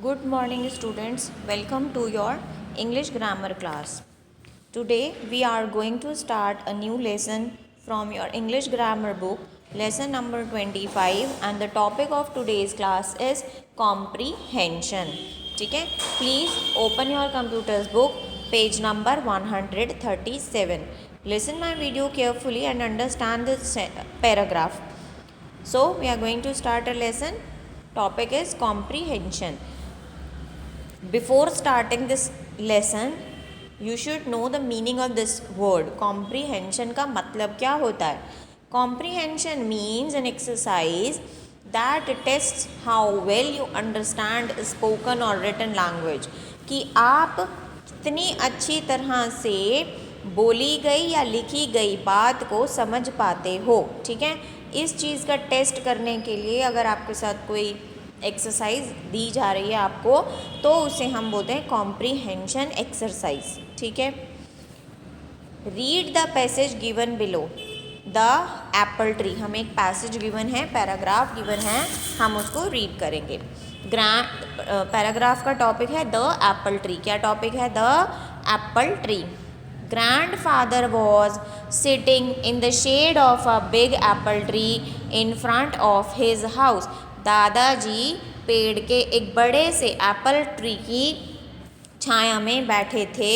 Good morning, students. Welcome to your English grammar class. Today, we are going to start a new lesson from your English grammar book, lesson number 25, and the topic of today's class is comprehension. ठीक है? Please open your computer's book, page number 137. Listen my video carefully and understand this paragraph. So, we are going to start a lesson. Topic is comprehension. Before starting this lesson, you should know the meaning of this word. Comprehension का मतलब क्या होता है? Comprehension means an exercise that tests how well you understand spoken or written language. कि आप कितनी अच्छी तरह से बोली गई या लिखी गई बात को समझ पाते हो. ठीक है, इस चीज़ का टेस्ट करने के लिए अगर आपके साथ कोई एक्सरसाइज दी जा रही है आपको, तो उसे हम बोलते हैं कॉम्प्रीहेंशन एक्सरसाइज. ठीक है, read the passage given below. The Apple tree, हमें एक पैसेज गिवन है, पैराग्राफ गिवन है, हम उसको रीड करेंगे. पैराग्राफ का टॉपिक है द एप्पल ट्री. क्या टॉपिक है? The Apple tree. Grandfather was sitting in the shade of a big apple tree in front of his house. दादाजी पेड़ के एक बड़े से एप्पल ट्री की छाया में बैठे थे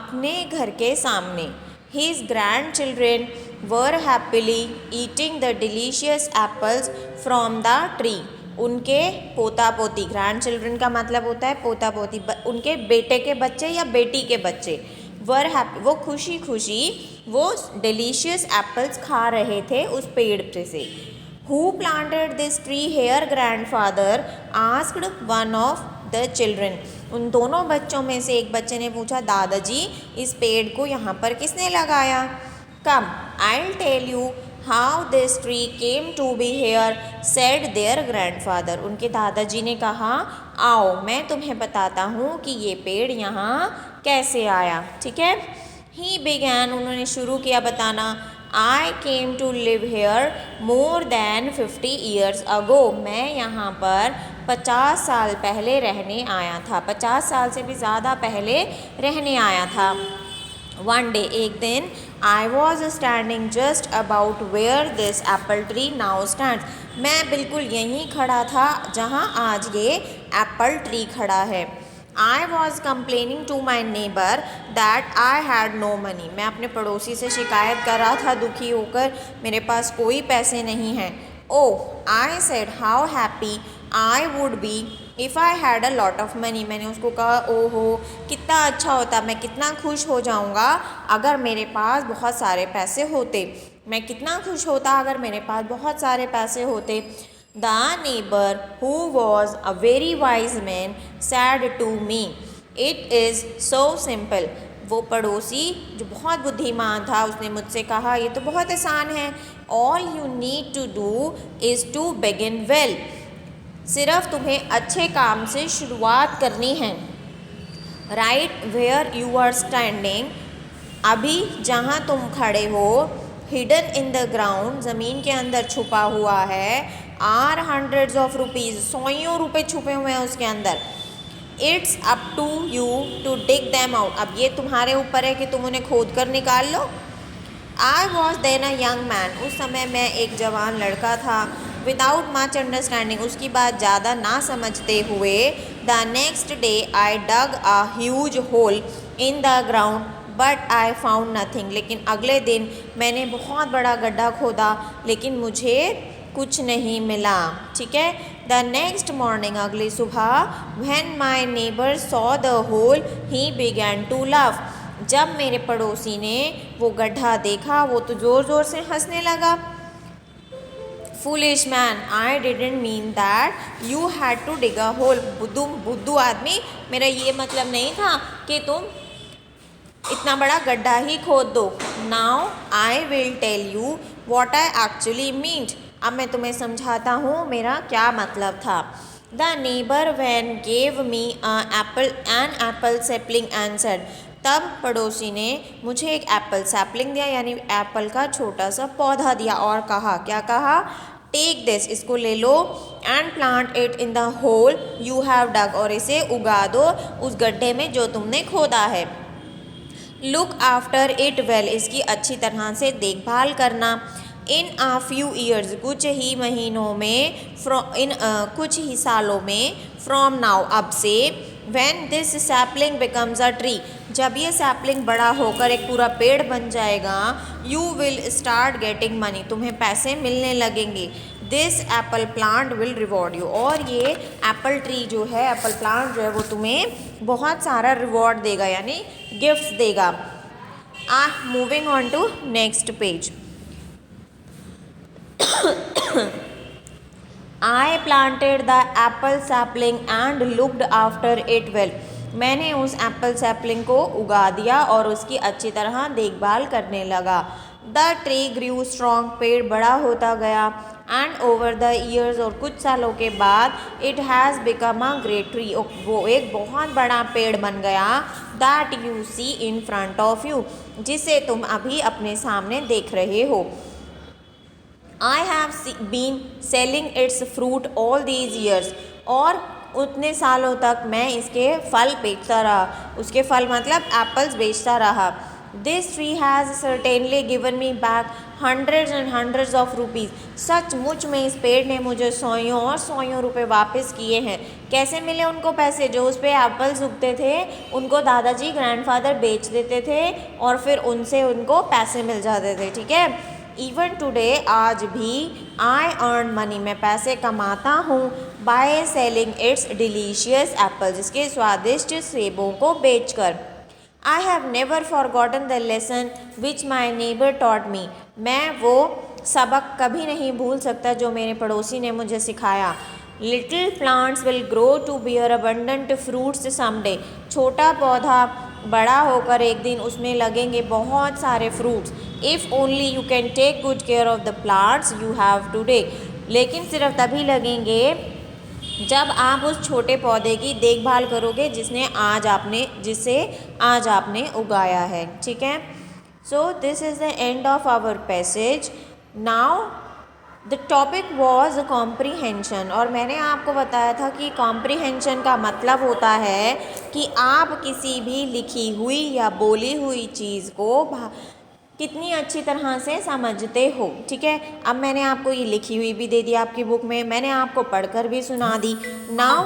अपने घर के सामने. His grandchildren were happily eating the delicious apples from the tree. उनके पोता पोती, ग्रैंड चिल्ड्रन का मतलब होता है पोता पोती, उनके बेटे के बच्चे या बेटी के बच्चे. वर हैप्पी, वो खुशी खुशी वो डिलीशियस एप्पल्स खा रहे थे उस पेड़ पे से. Who planted this tree here, grandfather? asked one of the children. उन दोनों बच्चों में से एक बच्चे ने पूछा, दादाजी इस पेड़ को यहाँ पर किसने लगाया? Come, I'll tell you how this tree came to be here, said their grandfather. उनके दादाजी ने कहा, आओ मैं तुम्हें बताता हूँ कि ये पेड़ यहाँ कैसे आया. ठीक है, He began, उन्होंने शुरू किया बताना. I came to live here more than 50 years ago. मैं यहाँ पर 50 साल पहले रहने आया था. 50 साल से भी ज़्यादा पहले रहने आया था. One day, एक दिन, I was standing just about where this apple tree now stands. मैं बिल्कुल यहीं खड़ा था जहाँ आज ये एप्पल ट्री खड़ा है. I was complaining to my neighbor that I had no money. मैं अपने पड़ोसी से शिकायत कर रहा था दुखी होकर, मेरे पास कोई पैसे नहीं हैं. Oh, I said, how happy I would be if I had a lot of money. मैंने उसको कहा, ओहो कितना अच्छा होता, मैं कितना खुश हो जाऊँगा अगर मेरे पास बहुत सारे पैसे होते. मैं कितना खुश होता अगर मेरे पास बहुत सारे पैसे होते. The neighbor, who was a very wise man, said to me, it is so simple. वो पड़ोसी जो बहुत बुद्धिमान था उसने मुझसे कहा, ये तो बहुत आसान है. All you need to do is to begin well. सिर्फ तुम्हें अच्छे काम से शुरुआत करनी है. Right where you are standing, अभी जहाँ तुम खड़े हो, hidden in the ground, ज़मीन के अंदर छुपा हुआ है, आर हंड्रेड्स ऑफ रुपीज़, सौयों रुपये छुपे हुए हैं उसके अंदर. It's up to you to dig them out. अब ये तुम्हारे ऊपर है कि तुम उन्हें खोद कर निकाल लो. I was then a young man. उस समय मैं एक जवान लड़का था. विदाउट मच अंडरस्टैंडिंग, उसकी बात ज़्यादा ना समझते हुए. The next day I dug a huge hole in the ground but I found nothing. लेकिन अगले दिन मैंने बहुत बड़ा गड्ढा खोदा लेकिन मुझे कुछ नहीं मिला. ठीक है, द नेक्स्ट मॉर्निंग, अगली सुबह, when my neighbour saw the hole he began to laugh. जब मेरे पड़ोसी ने वो गड्ढा देखा वो तो ज़ोर ज़ोर से हंसने लगा. Foolish man, I didn't mean that you had to dig a hole. बुद्धू आदमी, मेरा ये मतलब नहीं था कि तुम इतना बड़ा गड्ढा ही खोद दो. Now I will tell you what I actually meant. अब मैं तुम्हें समझाता हूँ मेरा क्या मतलब था. The neighbour then gave me an apple sapling and said. तब पड़ोसी ने मुझे एक एप्पल सैपलिंग दिया, यानी एप्पल का छोटा सा पौधा दिया और कहा, क्या कहा? टेक दिस, इसको ले लो, and plant it in the hole you have dug, और इसे उगा दो उस गड्ढे में जो तुमने खोदा है। लुक आफ्टर इट वेल, इसकी अच्छी तरह से देखभाल करना। इन आ फ्यू ईयर्स, कुछ ही महीनों में, कुछ ही सालों में, फ्रॉम नाउ, अब से, when this sapling becomes a tree, जब ये सैपलिंग बड़ा होकर एक पूरा पेड़ बन जाएगा, you will start getting money, तुम्हें पैसे मिलने लगेंगे। This Apple plant will reward you, और ये एप्पल ट्री जो है, एप्पल प्लांट जो है वो तुम्हें बहुत सारा रिवॉर्ड देगा, यानी गिफ्ट्स देगा। Moving on to next page. I planted the apple sapling and looked after it well. मैंने उस एप्पल सैपलिंग को उगा दिया और उसकी अच्छी तरह देखभाल करने लगा। द ट्री ग्रू स्ट्रॉन्ग, पेड़ बड़ा होता गया। एंड ओवर द ईयर्स, और कुछ सालों के बाद, it has become a great tree, वो एक बहुत बड़ा पेड़ बन गया। That you see in front of you, जिसे तुम अभी अपने सामने देख रहे हो। I have been selling its fruit all these years, और उतने सालों तक मैं इसके फल बेचता रहा, उसके फल मतलब एप्पल्स बेचता रहा। This tree has certainly given me back hundreds and hundreds of rupees, सचमुच में इस पेड़ ने मुझे सौयों और सौयों रुपए वापस किए हैं। कैसे मिले उनको पैसे? जो उस पर एप्पल्स उगते थे उनको दादाजी ग्रैंडफादर बेच देते थे और फिर उनसे उनको पैसे मिल जाते थे। ठीक है, इवन टुडे, आज भी, आई अर्न मनी, मैं पैसे कमाता हूँ, by selling it's delicious apples, इसके स्वादिष्ट सेबों को बेचकर। I have never forgotten the lesson which my neighbour taught me, मैं वो सबक कभी नहीं भूल सकता जो मेरे पड़ोसी ने मुझे सिखाया। Little plants will grow to bear abundant fruits someday, छोटा पौधा बड़ा होकर एक दिन उसमें लगेंगे बहुत सारे fruits. If only you can take good care of the plants you have today, लेकिन सिर्फ तभी लगेंगे जब आप उस छोटे पौधे की देखभाल करोगे जिसे आज आपने उगाया है। ठीक है, so this is the end of our passage. Now the topic was comprehension, और मैंने आपको बताया था कि कॉम्प्रीहेंशन का मतलब होता है कि आप किसी भी लिखी हुई या बोली हुई चीज़ को कितनी अच्छी तरह से समझते हो। ठीक है, अब मैंने आपको ये लिखी हुई भी दे दी आपकी बुक में, मैंने आपको पढ़कर भी सुना दी। Now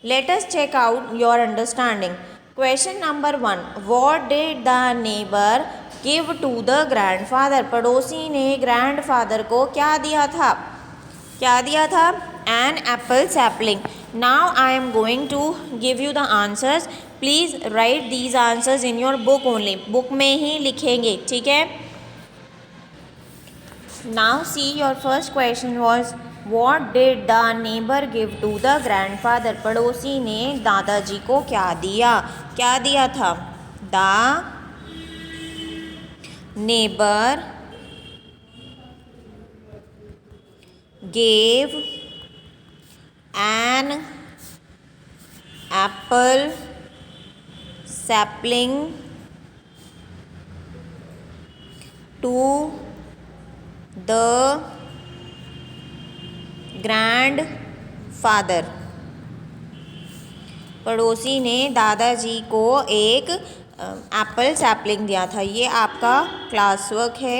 let us check out your understanding. Question number 1, what did the neighbour give to the grandfather, पड़ोसी ने ग्रैंडफादर को क्या दिया था? An apple sapling. Now I am going to give you the answers, please write these answers in your book only, book में ही लिखेंगे। ठीक है, now see your first question was what did the neighbour give to the grandfather, पड़ोसी ने दादाजी को क्या दिया था? The neighbor gave an apple sapling to the grandfather, पड़ोसी ने दादाजी को एक एप्पल सैपलिंग दिया था। ये आपका क्लास वर्क है,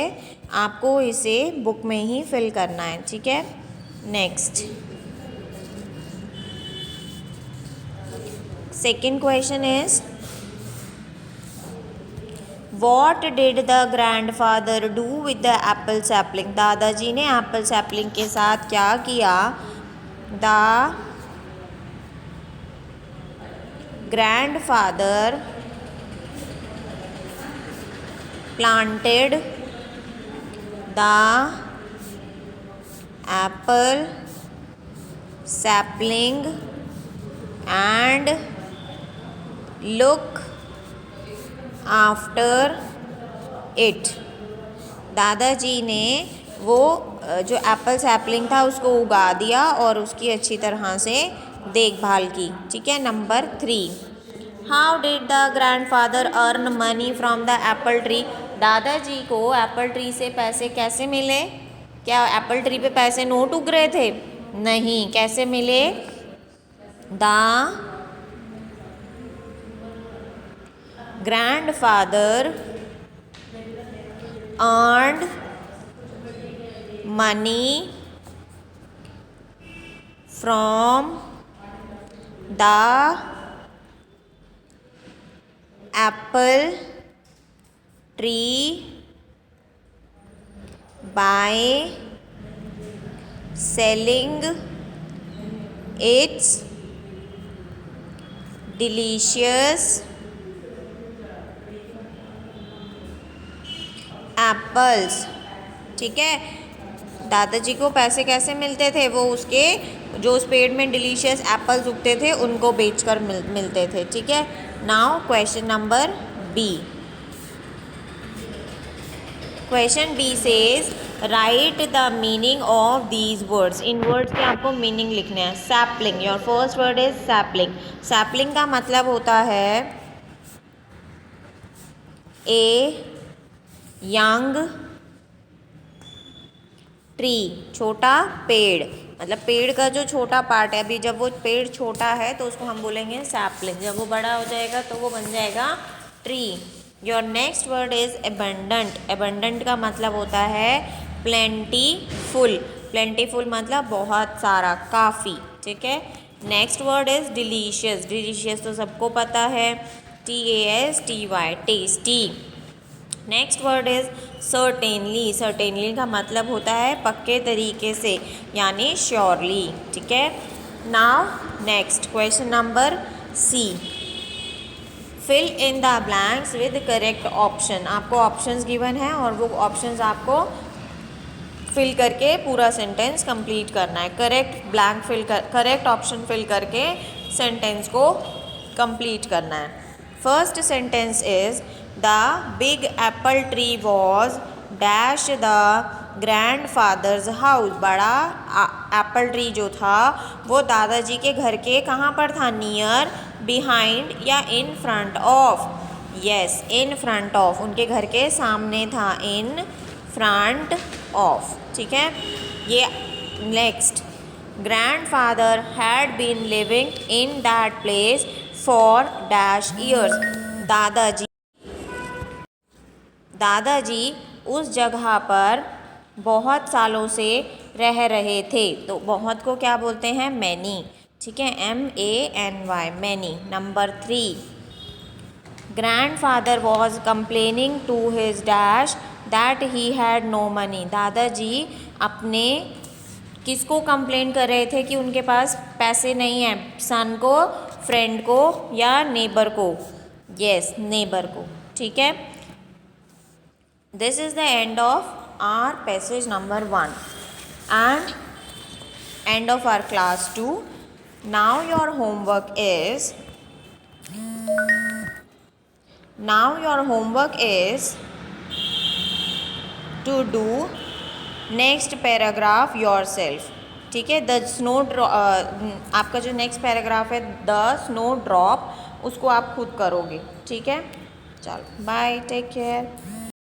आपको इसे बुक में ही फिल करना है। ठीक है, next second question is what did the grandfather do with the Apple sapling, दादाजी ने एप्पल सैपलिंग के साथ क्या किया? The grandfather planted the apple sapling and look after it, दादाजी ने वो जो एप्पल सैपलिंग था उसको उगा दिया और उसकी अच्छी तरह से देखभाल की। ठीक है, number 3, how did the grandfather earn money from the Apple tree, दादाजी को एप्पल ट्री से पैसे कैसे मिले? क्या एप्पल ट्री पे पैसे नोट उग रहे थे? नहीं, कैसे मिले? The grandfather earned money from the apple tree by selling its delicious apples. ठीक है, दादाजी को पैसे कैसे मिलते थे? वो उसके जो उस पेड़ में डिलीशियस एप्पल्स उगते थे उनको बेचकर मिलते थे। ठीक है, now question number B. Question B says write the meaning of these words. इन वर्ड्स के आपको मीनिंग लिखने हैं। Sapling, your first word is sapling. Sapling का मतलब होता है ए यंग ट्री, छोटा पेड़, मतलब पेड़ का जो छोटा पार्ट है। अभी जब वो पेड़ छोटा है तो उसको हम बोलेंगे सैपलिंग, जब वो बड़ा हो जाएगा तो वो बन जाएगा tree. Your next word is abundant. Abundant का मतलब होता है प्लेंटीफुल। प्लेंटीफुल मतलब बहुत सारा, काफ़ी। ठीक है, next word is delicious. Delicious तो सबको पता है, TASTY, tasty. Next word is certainly. Certainly का मतलब होता है पक्के तरीके से, यानी श्योरली। ठीक है, now next question number C. Fill in the blanks with correct option. आपको ऑप्शंस गिवन है और वो ऑप्शंस आपको फिल करके पूरा सेंटेंस कंप्लीट करना है। करेक्ट ऑप्शन फिल करके सेंटेंस को कंप्लीट करना है। First sentence is the big Apple tree was dash the grandfathers house. बड़ा एप्पल ट्री जो था वो दादाजी के घर के कहाँ पर था? नियर, बिहाइंड या इन front of? Yes, in front of, उनके घर के सामने था, इन फ्रंट ऑफ। ठीक है, ये next, grandfather had been living in that place for dash years. दादाजी उस जगह पर बहुत सालों से रह रहे थे। तो बहुत को क्या बोलते हैं? मैनी। ठीक है, MANY, many. Number 3, grandfather was complaining to his dash that he had no money. दादाजी अपने किसको कंप्लेन कर रहे थे कि उनके पास पैसे नहीं हैं? सन को, फ्रेंड को या नेबर को? यस, नेबर को। ठीक है, this is the end of our passage number 1 and end of our class 2. Now your homework is to do next paragraph yourself. ठीक है, द स्नो आपका जो नेक्स्ट पैराग्राफ है द स्नो ड्रॉप, उसको आप खुद करोगे। ठीक है, चलो बाय, टेक केयर।